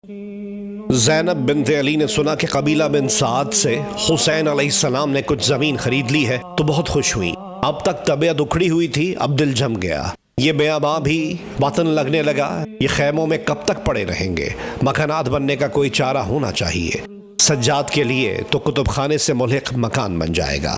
زینب بنت علی نے سنا کہ قبیلہ بن سعد سے حسین علیہ السلام نے کچھ زمین خرید لی ہے تو بہت خوش ہوئی۔ اب تک طبیعت اکھڑی ہوئی تھی، اب دل جم گیا۔ یہ بیاباں بھی وطن لگنے لگا، یہ خیموں میں کب تک پڑے رہیں گے؟ مکانات بننے کا کوئی چارہ ہونا چاہیے۔ سجاد کے لیے تو کتب خانے سے ملحق مکان بن جائے گا۔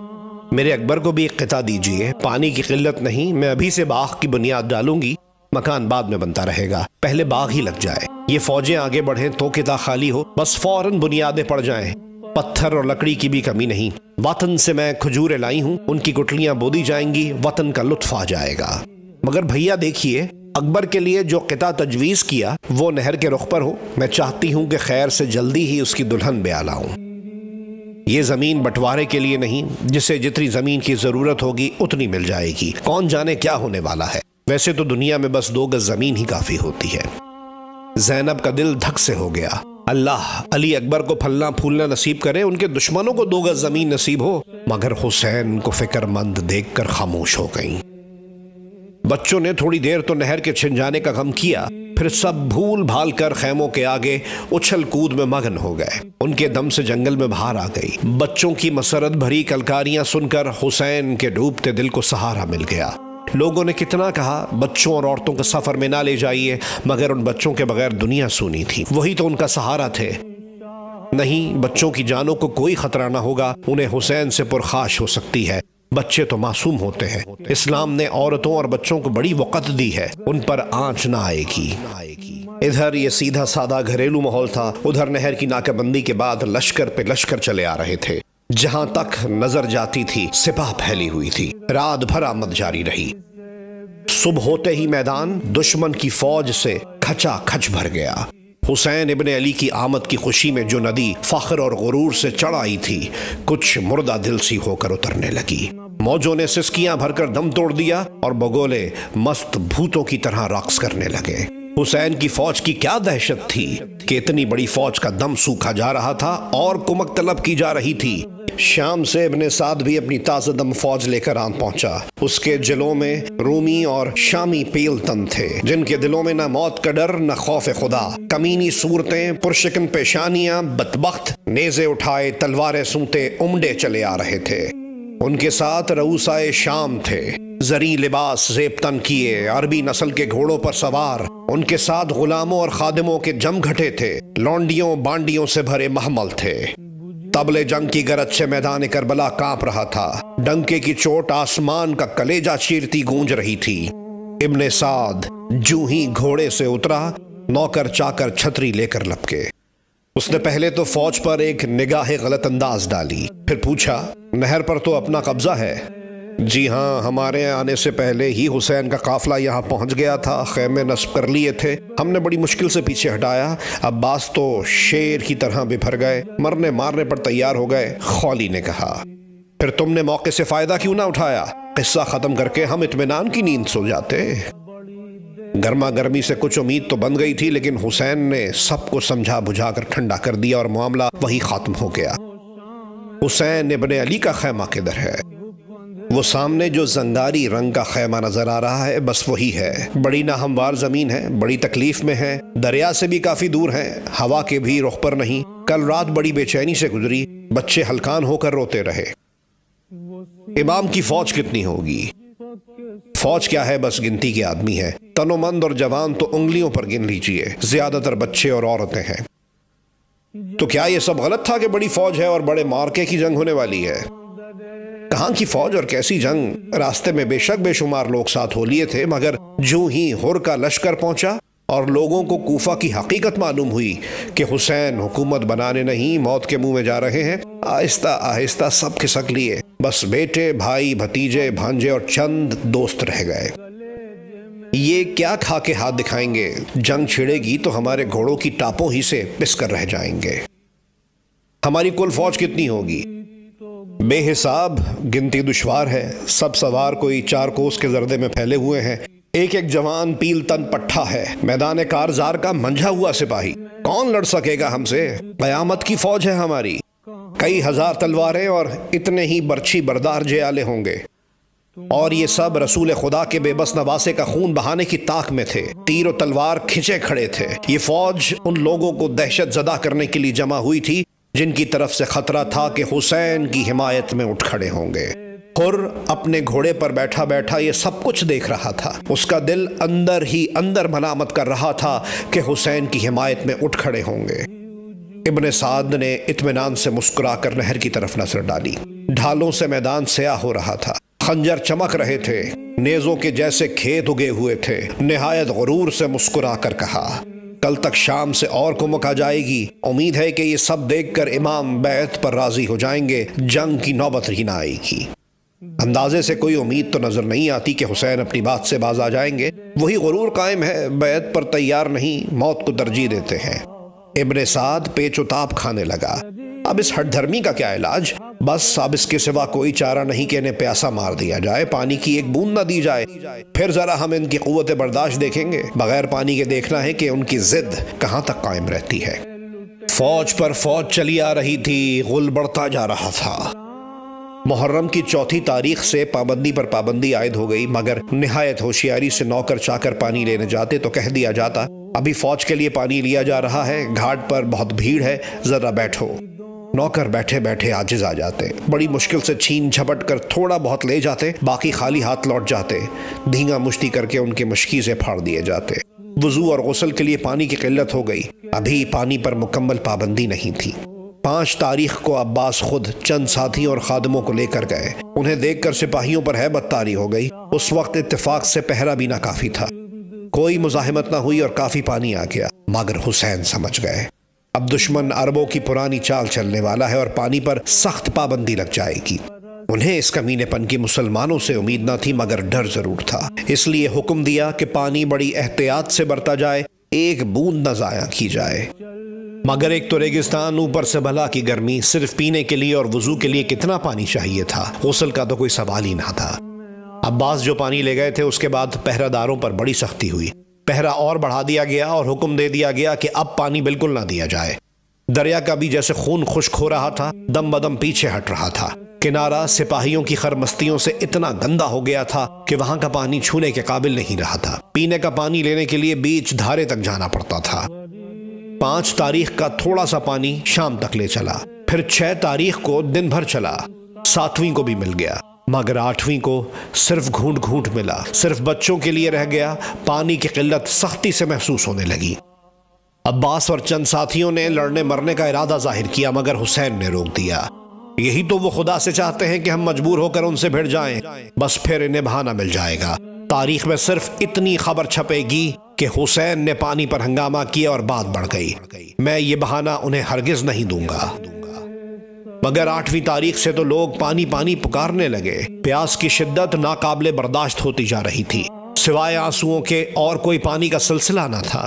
میرے اکبر کو بھی ایک قطعہ دیجئے، پانی کی قلت نہیں، میں ابھی سے باغ کی بنیاد ڈالوں گی، مکان بعد میں بنتا رہے گا، پہلے باغ ہی لگ جائے۔ یہ فوجیں آگے بڑھیں تو قطعہ خالی ہو، بس فوراً بنیادیں پڑ جائیں۔ پتھر اور لکڑی کی بھی کمی نہیں، وطن سے میں کھجوریں لائی ہوں، ان کی گٹلیاں بو دی جائیں گی، وطن کا لطف آ جائے گا۔ مگر بھیا دیکھیے، اکبر کے لیے جو قطعہ تجویز کیا وہ نہر کے رخ پر ہو، میں چاہتی ہوں کہ خیر سے جلدی ہی اس کی دلہن بیاہ لاؤں۔ یہ زمین بٹوارے کے لیے نہیں، جسے جتنی زمین کی ضرورت ہوگی اتنی مل جائے گی، کون جانے کیا ہونے والا ہے۔ ویسے تو دنیا میں بس 2 گز زمین ہی کافی ہوتی ہے۔ زینب کا دل دھک سے ہو گیا۔ اللہ علی اکبر کو پھلنا پھولنا نصیب کرے، ان کے دشمنوں کو 2 گز زمین نصیب ہو، مگر حسین کو فکر مند دیکھ کر خاموش ہو گئیں۔ بچوں نے تھوڑی دیر تو نہر کے چھن جانے کا غم کیا، پھر سب بھول بھال کر خیموں کے آگے اچھل کود میں مگن ہو گئے۔ ان کے دم سے جنگل میں بہار آ گئی۔ بچوں کی مسرت بھری کلکاریاں سن کر حسین کے ڈوبتے دل کو سہارا مل گیا۔ لوگوں نے کتنا کہا بچوں اور عورتوں کو سفر میں نہ لے جائیے، مگر ان بچوں کے بغیر دنیا سونی تھی، وہی تو ان کا سہارا تھے۔ نہیں، بچوں کی جانوں کو کوئی خطرہ نہ ہوگا، انہیں حسین سے پرخاش ہو سکتی ہے، بچے تو معصوم ہوتے ہیں۔ اسلام نے عورتوں اور بچوں کو بڑی وقت دی ہے، ان پر آنچ نہ آئے گی۔ ادھر یہ سیدھا سادہ گھریلو ماحول تھا، ادھر نہر کی ناکہ بندی کے بعد لشکر پہ لشکر چلے آ رہے تھے۔ جہاں تک نظر جاتی تھی سپاہ پھیلی ہوئی تھی، رات بھر آمد جاری رہی۔ صبح ہوتے ہی میدان دشمن کی فوج سے کھچا کھچ بھر گیا۔ حسین ابن علی کی آمد کی خوشی میں جو ندی فخر اور غرور سے چڑھ آئی تھی، کچھ مردہ دل سی ہو کر اترنے لگی۔ موجوں نے سسکیاں بھر کر دم توڑ دیا اور بگولے مست بھوتوں کی طرح رقص کرنے لگے۔ حسین کی فوج کی کیا دہشت تھی کہ اتنی بڑی فوج کا دم سوکھا جا رہا تھا اور کمک طلب کی جا رہی تھی۔ شام سے ابن سعد بھی اپنی تازہ دم فوج لے کر آن پہنچا۔ اس کے جلوں میں رومی اور شامی پیل تن تھے، جن کے دلوں میں نہ موت کا ڈر نہ خوف خدا۔ کمینی صورتیں، پرشکن پیشانیاں، بدبخت نیزے اٹھائے تلواریں سونتے امڈے چلے آ رہے تھے۔ ان کے ساتھ رؤسائے شام تھے، زری لباس زیب تن کیے، عربی نسل کے گھوڑوں پر سوار۔ ان کے ساتھ غلاموں اور خادموں کے جم گھٹے تھے، لونڈیوں بانڈیوں سے بھرے محمل تھے۔ طبل جنگ کی گرج سے میدان کربلا کانپ رہا تھا، ڈنکے کی چوٹ آسمان کا کلیجہ چیرتی گونج رہی تھی۔ ابن سعد جو ہی گھوڑے سے اترا، نوکر چاکر چھتری لے کر لپکے۔ اس نے پہلے تو فوج پر ایک نگاہ غلط انداز ڈالی، پھر پوچھا، نہر پر تو اپنا قبضہ ہے؟ جی ہاں، ہمارے آنے سے پہلے ہی حسین کا قافلہ یہاں پہنچ گیا تھا، خیمے نصب کر لیے تھے، ہم نے بڑی مشکل سے پیچھے ہٹایا، عباس تو شیر کی طرح بپھر گئے، مرنے مارنے پر تیار ہو گئے۔ خولی نے کہا، پھر تم نے موقع سے فائدہ کیوں نہ اٹھایا؟ قصہ ختم کر کے ہم اطمینان کی نیند سو جاتے۔ گرما گرمی سے کچھ امید تو بن گئی تھی، لیکن حسین نے سب کو سمجھا بجھا کر ٹھنڈا کر دیا اور معاملہ وہی ختم ہو گیا۔ حسین ابن علی کا خیمہ کدھر ہے؟ وہ سامنے جو زنگاری رنگ کا خیمہ نظر آ رہا ہے، بس وہی ہے۔ بڑی ناہموار زمین ہے، بڑی تکلیف میں ہے، دریا سے بھی کافی دور ہے، ہوا کے بھی رخ پر نہیں۔ کل رات بڑی بے چینی سے گزری، بچے ہلکان ہو کر روتے رہے۔ امام کی فوج کتنی ہوگی؟ فوج کیا ہے، بس گنتی کے آدمی ہے، تن و مند اور جوان تو انگلیوں پر گن لیجئے، زیادہ تر بچے اور عورتیں ہیں۔ تو کیا یہ سب غلط تھا کہ بڑی فوج ہے اور بڑے مارکے کی جنگ ہونے والی ہے؟ کہاں کی فوج اور کیسی جنگ؟ راستے میں بے شک بے شمار لوگ ساتھ ہو لیے تھے، مگر جو ہی ہر کا لشکر پہنچا اور لوگوں کو کوفہ کی حقیقت معلوم ہوئی کہ حسین حکومت بنانے نہیں موت کے منہ میں جا رہے ہیں، آہستہ آہستہ سب کھسک لیے، بس بیٹے بھائی بھتیجے بھانجے اور چند دوست رہ گئے۔ یہ کیا کھا کے ہاتھ دکھائیں گے؟ جنگ چھڑے گی تو ہمارے گھوڑوں کی ٹاپوں ہی سے پس کر رہ جائیں گے۔ ہماری کل فوج کتنی ہوگی؟ بے حساب، گنتی دشوار ہے، سب سوار کوئی 4 کوس کے زردے میں پھیلے ہوئے ہیں، ایک ایک جوان پیل تن پٹھا ہے، میدان کارزار کا منجھا ہوا سپاہی، کون لڑ سکے گا ہم سے؟ قیامت کی فوج ہے ہماری، کئی ہزار تلواریں اور اتنے ہی برچھی بردار جیالے ہوں گے۔ اور یہ سب رسول خدا کے بے بس نواسے کا خون بہانے کی طاق میں تھے، تیر و تلوار کھنچے کھڑے تھے۔ یہ فوج ان لوگوں کو دہشت زدہ کرنے کے لیے جمع ہوئی تھی جن کی طرف سے خطرہ تھا کہ حسین کی حمایت میں اٹھ کھڑے ہوں گے۔ خر اپنے گھوڑے پر بیٹھا بیٹھا یہ سب کچھ دیکھ رہا تھا۔ اس کا دل اندر ہی اندر ملامت کر رہا تھا کہ حسین کی حمایت میں اٹھ کھڑے ہوں گے۔ ابن سعد نے اطمینان سے مسکرا کر نہر کی طرف نظر ڈالی۔ ڈھالوں سے میدان سیاہ ہو رہا تھا، خنجر چمک رہے تھے، نیزوں کے جیسے کھیت اگے ہوئے تھے۔ نہایت غرور سے مسکرا کر کہا، کل تک شام سے اور کمک آ جائے گی، امید ہے کہ یہ سب دیکھ کر امام بیعت پر راضی ہو جائیں گے، جنگ کی نوبت ہی نہ آئے گی۔ اندازے سے کوئی امید تو نظر نہیں آتی کہ حسین اپنی بات سے باز آ جائیں گے۔ وہی غرور قائم ہے، بیعت پر تیار نہیں، موت کو ترجیح دیتے ہیں۔ ابن سعد پیچ و تاب کھانے لگا۔ اب اس ہٹ دھرمی کا کیا علاج؟ بس اب اس کے سوا کوئی چارہ نہیں کہ انہیں پیاسا مار دیا جائے، پانی کی ایک بوند نہ دی جائے، پھر ذرا ہم ان کی قوت برداشت دیکھیں گے۔ بغیر پانی کے دیکھنا ہے کہ ان کی ضد کہاں تک قائم رہتی ہے۔ فوج پر فوج چلی آ رہی تھی، غل بڑھتا جا رہا تھا۔ محرم کی 4 تاریخ سے پابندی پر پابندی عائد ہو گئی، مگر نہایت ہوشیاری سے نوکر چاکر پانی لینے جاتے تو کہہ دیا جاتا، ابھی فوج کے لیے پانی لیا جا رہا ہے، گھاٹ پر بہت بھیڑ ہے، ذرا بیٹھو۔ نوکر بیٹھے بیٹھے عاجز آ جاتے، بڑی مشکل سے چھین جھپٹ کر تھوڑا بہت لے جاتے، باقی خالی ہاتھ لوٹ جاتے، دھینگا مشتی کر کے ان کے مشکیزیں پھاڑ دیے جاتے۔ وضو اور غسل کے لیے پانی کی قلت ہو گئی، ابھی پانی پر مکمل پابندی نہیں تھی۔ 5 تاریخ کو عباس خود چند ساتھیوں اور خادموں کو لے کر گئے۔ انہیں دیکھ کر سپاہیوں پر ہیبت طاری ہو گئی۔ اس وقت اتفاق سے پہرا بھی ناکافی تھا، کوئی مزاحمت نہ ہوئی اور کافی پانی آ گیا، مگر حسین سمجھ گئے اب دشمن عربوں کی پرانی چال چلنے والا ہے اور پانی پر سخت پابندی لگ جائے گی۔ انہیں اس کمینے پن کی مسلمانوں سے امید نہ تھی، مگر ڈر ضرور تھا، اس لیے حکم دیا کہ پانی بڑی احتیاط سے برتا جائے، ایک بوند نہ ضائع کی جائے۔ مگر ایک تو ریگستان، اوپر سے بھلا کی گرمی، صرف پینے کے لیے اور وضو کے لیے کتنا پانی چاہیے تھا، غسل کا تو کوئی سوال ہی نہ تھا۔ عباس جو پانی لے گئے تھے اس کے بعد پہرہ داروں پر بڑی سختی ہوئی، پہرہ اور بڑھا دیا گیا اور حکم دے دیا گیا کہ اب پانی بالکل نہ دیا جائے۔ دریا کا بھی جیسے خون خشک ہو رہا تھا، دم بدم پیچھے ہٹ رہا تھا۔ کنارہ سپاہیوں کی خرمستیوں سے اتنا گندا ہو گیا تھا کہ وہاں کا پانی چھونے کے قابل نہیں رہا تھا، پینے کا پانی لینے کے لیے بیچ دھارے تک جانا پڑتا تھا۔ 5 تاریخ کا تھوڑا سا پانی شام تک لے چلا، پھر 6 تاریخ کو دن بھر چلا، 7ویں کو بھی مل گیا، مگر 8ویں کو صرف گھونٹ گھونٹ ملا، صرف بچوں کے لیے رہ گیا۔ پانی کی قلت سختی سے محسوس ہونے لگی۔ عباس اور چند ساتھیوں نے لڑنے مرنے کا ارادہ ظاہر کیا، مگر حسین نے روک دیا۔ یہی تو وہ خدا سے چاہتے ہیں کہ ہم مجبور ہو کر ان سے بھڑ جائیں، بس پھر انہیں بہانہ مل جائے گا۔ تاریخ میں صرف اتنی خبر چھپے گی کہ حسین نے پانی پر ہنگامہ کیا اور بات بڑھ گئی۔ میں یہ بہانہ انہیں ہرگز نہیں دوں گا۔ مگر 8ویں تاریخ سے تو لوگ پانی پانی پکارنے لگے، پیاس کی شدت ناقابل برداشت ہوتی جا رہی تھی، سوائے آنسوؤں کے اور کوئی پانی کا سلسلہ نہ تھا۔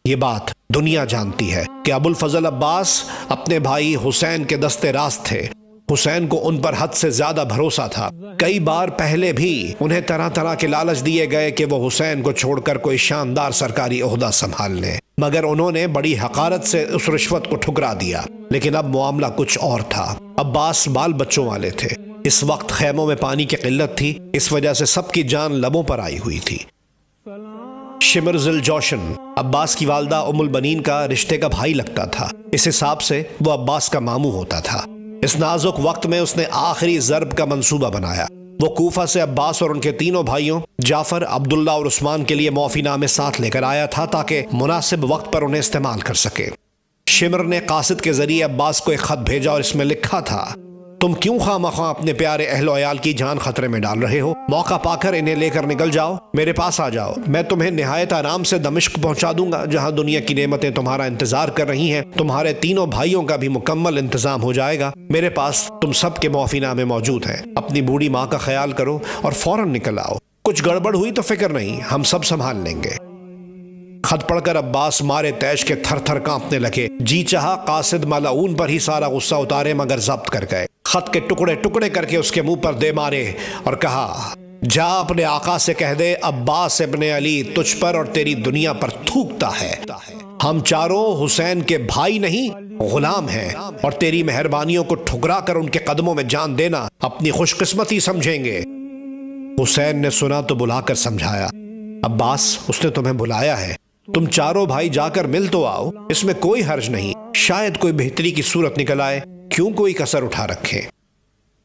یہ بات دنیا جانتی ہے کہ ابو الفضل عباس اپنے بھائی حسین کے دستے راست تھے۔ حسین کو ان پر حد سے زیادہ بھروسہ تھا۔ کئی بار پہلے بھی انہیں طرح طرح کے لالچ دیے گئے کہ وہ حسین کو چھوڑ کر کوئی شاندار سرکاری عہدہ سنبھال لیں، مگر انہوں نے بڑی حقارت سے اس رشوت کو ٹھکرا دیا۔ لیکن اب معاملہ کچھ اور تھا۔ عباس بال بچوں والے تھے، اس وقت خیموں میں پانی کی قلت تھی، اس وجہ سے سب کی جان لبوں پر آئی ہوئی تھی۔ شمر ذی الجوشن عباس کی والدہ ام البنین کا رشتے کا بھائی لگتا تھا، اس حساب سے وہ عباس کا ماموں ہوتا تھا۔ اس نازک وقت میں اس نے آخری ضرب کا منصوبہ بنایا۔ وہ کوفہ سے عباس اور ان کے تینوں بھائیوں جعفر، عبداللہ اور عثمان کے لیے معافی نامے ساتھ لے کر آیا تھا تاکہ مناسب وقت پر انہیں استعمال کر سکے۔ شمر نے قاصد کے ذریعے عباس کو ایک خط بھیجا اور اس میں لکھا تھا، تم کیوں خواہ مخواہ اپنے پیارے اہل و عیال کی جان خطرے میں ڈال رہے ہو؟ موقع پا کر انہیں لے کر نکل جاؤ، میرے پاس آ جاؤ، میں تمہیں نہایت آرام سے دمشق پہنچا دوں گا، جہاں دنیا کی نعمتیں تمہارا انتظار کر رہی ہیں، تمہارے تینوں بھائیوں کا بھی مکمل انتظام ہو جائے گا، میرے پاس تم سب کے معافی نامے موجود ہیں، اپنی بوڑھی ماں کا خیال کرو اور فوراً نکل آؤ، کچھ گڑبڑ ہوئی تو فکر نہیں، ہم سب سنبھال لیں گے۔ خط پڑھ کر عباس مارے تیش کے تھر تھر کانپنے لگے، جی چاہا قاصد ملعون پر ہی سارا غصہ اتارے، مگر ضبط کر گئے۔ خط کے ٹکڑے ٹکڑے کر کے اس کے منہ پر دے مارے اور کہا، جا اپنے آقا سے کہہ دے عباس ابن علی تجھ پر اور تیری دنیا پر تھوکتا ہے، ہم چاروں حسین کے بھائی نہیں غلام ہیں، اور تیری مہربانیوں کو ٹھکرا کر ان کے قدموں میں جان دینا اپنی خوش قسمتی سمجھیں گے۔ حسین نے سنا تو بلا کر سمجھایا، عباس اس نے تمہیں بلایا ہے، تم چاروں بھائی جا کر مل تو آؤ، اس میں کوئی حرج نہیں، شاید کوئی بہتری کی صورت نکل آئے، کیوں کوئی کسر اٹھا رکھے۔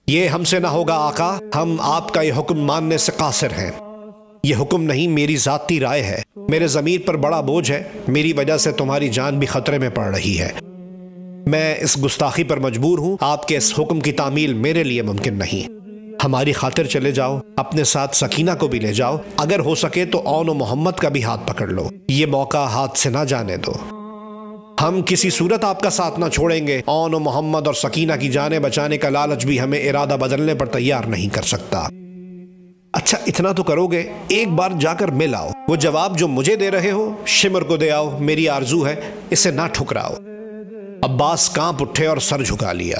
یہ ہم سے نہ ہوگا آقا، ہم آپ کا یہ حکم ماننے سے قاصر ہیں۔ یہ حکم نہیں، میری ذاتی رائے ہے، میرے ضمیر پر بڑا بوجھ ہے، میری وجہ سے تمہاری جان بھی خطرے میں پڑ رہی ہے، میں اس گستاخی پر مجبور ہوں، آپ کے اس حکم کی تعمیل میرے لیے ممکن نہیں۔ ہماری خاطر چلے جاؤ، اپنے ساتھ سکینہ کو بھی لے جاؤ، اگر ہو سکے تو اون و محمد کا بھی ہاتھ پکڑ لو، یہ موقع ہاتھ سے نہ جانے دو۔ ہم کسی صورت آپ کا ساتھ نہ چھوڑیں گے، اون و محمد اور سکینہ کی جانیں بچانے کا لالچ بھی ہمیں ارادہ بدلنے پر تیار نہیں کر سکتا۔ اچھا اتنا تو کرو گے، ایک بار جا کر مل آؤ، وہ جواب جو مجھے دے رہے ہو شمر کو دے آؤ، میری آرزو ہے، اسے نہ ٹھکراؤ۔ عباس کانپ اٹھے اور سر جھکا لیا۔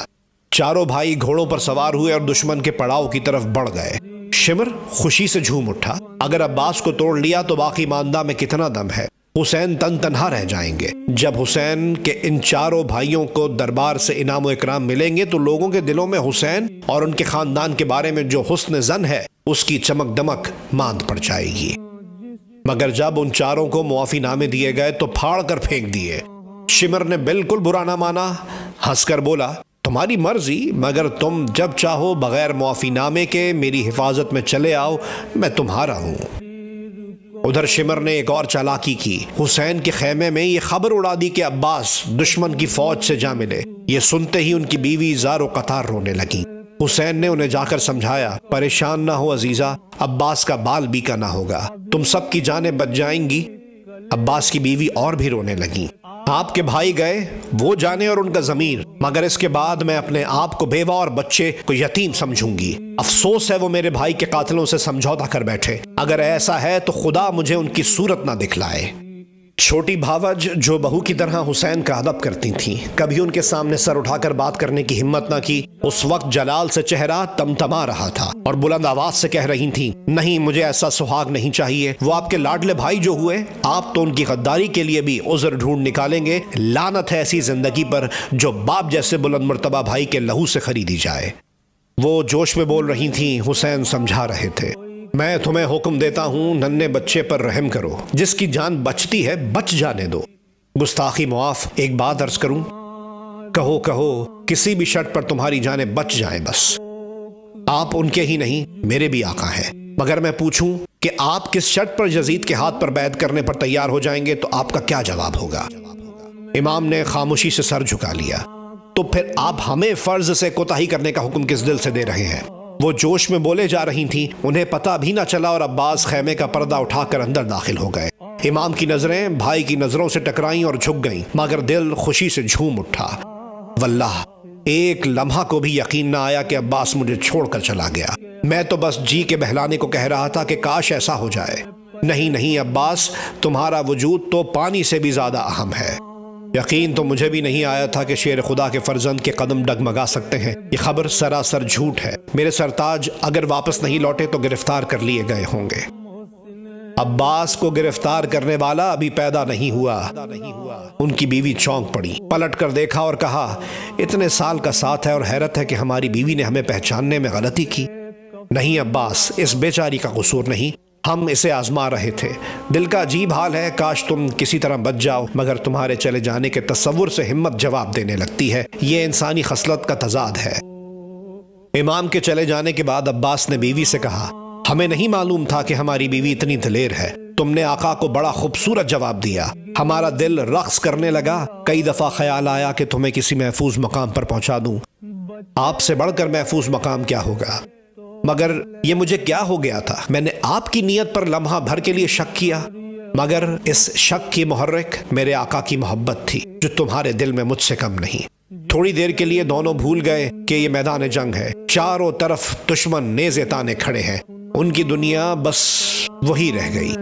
چاروں بھائی گھوڑوں پر سوار ہوئے اور دشمن کے پڑاؤ کی طرف بڑھ گئے۔ شمر خوشی سے جھوم اٹھا، اگر عباس کو توڑ لیا تو باقی ماندہ میں کتنا دم ہے، حسین تن تنہا رہ جائیں گے۔ جب حسین کے ان چاروں بھائیوں کو دربار سے انعام و اکرام ملیں گے تو لوگوں کے دلوں میں حسین اور ان کے خاندان کے بارے میں جو حسن زن ہے اس کی چمک دمک ماند پڑ جائے گی۔ مگر جب ان چاروں کو معافی نامے دیے گئے تو پھاڑ کر پھینک دیے۔ شمر نے بالکل برا نہ مانا، ہنس کر بولا، تمہاری مرضی، مگر تم جب چاہو بغیر معافی نامے کے میری حفاظت میں چلے آؤ، میں تمہارا ہوں۔ ادھر شمر نے ایک اور چالاکی کی، حسین کے خیمے میں یہ خبر اڑا دی کہ عباس دشمن کی فوج سے جا ملے۔ یہ سنتے ہی ان کی بیوی زار و قطار رونے لگی۔ حسین نے انہیں جا کر سمجھایا، پریشان نہ ہو عزیزہ، عباس کا بال بیکا نہ ہوگا، تم سب کی جانیں بچ جائیں گی۔ عباس کی بیوی اور بھی رونے لگی۔ آپ کے بھائی گئے، وہ جانے اور ان کا ضمیر، مگر اس کے بعد میں اپنے آپ کو بیوہ اور بچے کو یتیم سمجھوں گی۔ افسوس ہے وہ میرے بھائی کے قاتلوں سے سمجھوتا کر بیٹھے، اگر ایسا ہے تو خدا مجھے ان کی صورت نہ دکھلائے۔ چھوٹی بھاوج جو بہو کی طرح حسین کا ادب کرتی تھیں، کبھی ان کے سامنے سر اٹھا کر بات کرنے کی ہمت نہ کی۔ اس وقت جلال سے چہرہ تمتما رہا تھا اور بلند آواز سے کہہ رہی تھیں، نہیں مجھے ایسا سہاگ نہیں چاہیے، وہ آپ کے لاڈلے بھائی جو ہوئے، آپ تو ان کی غداری کے لیے بھی عذر ڈھونڈ نکالیں گے۔ لعنت ہے ایسی زندگی پر جو باپ جیسے بلند مرتبہ بھائی کے لہو سے خریدی جائے۔ وہ جوش میں بول رہی تھیں، حسین سمجھا رہے تھے، میں تمہیں حکم دیتا ہوں ننھے بچے پر رحم کرو، جس کی جان بچتی ہے بچ جانے دو۔ گستاخی معاف، ایک بات عرض کروں، کہو کسی بھی شرط پر تمہاری جانیں بچ جائیں بس۔ آپ ان کے ہی نہیں میرے بھی آقا ہیں، مگر میں پوچھوں کہ آپ کس شرط پر یزید کے ہاتھ پر بیعت کرنے پر تیار ہو جائیں گے تو آپ کا کیا جواب ہوگا؟ امام نے خاموشی سے سر جھکا لیا۔ تو پھر آپ ہمیں فرض سے کوتاہی کرنے کا حکم کس دل سے دے رہے ہیں؟ وہ جوش میں بولے جا رہی تھیں، انہیں پتہ بھی نہ چلا اور عباس خیمے کا پردہ اٹھا کر اندر داخل ہو گئے۔ امام کی نظریں بھائی کی نظروں سے ٹکرائیں اور جھک گئیں، مگر دل خوشی سے جھوم اٹھا۔ واللہ ایک لمحہ کو بھی یقین نہ آیا کہ عباس مجھے چھوڑ کر چلا گیا، میں تو بس جی کے بہلانے کو کہہ رہا تھا کہ کاش ایسا ہو جائے۔ نہیں عباس، تمہارا وجود تو پانی سے بھی زیادہ اہم ہے۔ یقین تو مجھے بھی نہیں آیا تھا کہ شیر خدا کے فرزند کے قدم ڈگمگا سکتے ہیں، یہ خبر سراسر جھوٹ ہے۔ میرے سرتاج اگر واپس نہیں لوٹے تو گرفتار کر لیے گئے ہوں گے۔ عباس کو گرفتار کرنے والا ابھی پیدا نہیں ہوا۔ ان کی بیوی چونک پڑی، پلٹ کر دیکھا اور کہا، اتنے سال کا ساتھ ہے اور حیرت ہے کہ ہماری بیوی نے ہمیں پہچاننے میں غلطی کی۔ نہیں عباس، اس بیچاری کا قصور نہیں، ہم اسے آزما رہے تھے۔ دل کا عجیب حال ہے، کاش تم کسی طرح بچ جاؤ، مگر تمہارے چلے جانے کے تصور سے ہمت جواب دینے لگتی ہے، یہ انسانی خصلت کا تضاد ہے۔ امام کے چلے جانے کے بعد عباس نے بیوی سے کہا، ہمیں نہیں معلوم تھا کہ ہماری بیوی اتنی دلیر ہے، تم نے آقا کو بڑا خوبصورت جواب دیا، ہمارا دل رقص کرنے لگا، کئی دفعہ خیال آیا کہ تمہیں کسی محفوظ مقام پر پہنچا دوں، آپ سے بڑھ کر محفوظ مقام کیا ہوگا، مگر یہ مجھے کیا ہو گیا تھا، میں نے آپ کی نیت پر لمحہ بھر کے لیے شک کیا، مگر اس شک کی محرک میرے آقا کی محبت تھی جو تمہارے دل میں مجھ سے کم نہیں۔ تھوڑی دیر کے لیے دونوں بھول گئے کہ یہ میدان جنگ ہے، چاروں طرف دشمن نیزے تانے کھڑے ہیں، ان کی دنیا بس وہی رہ گئی۔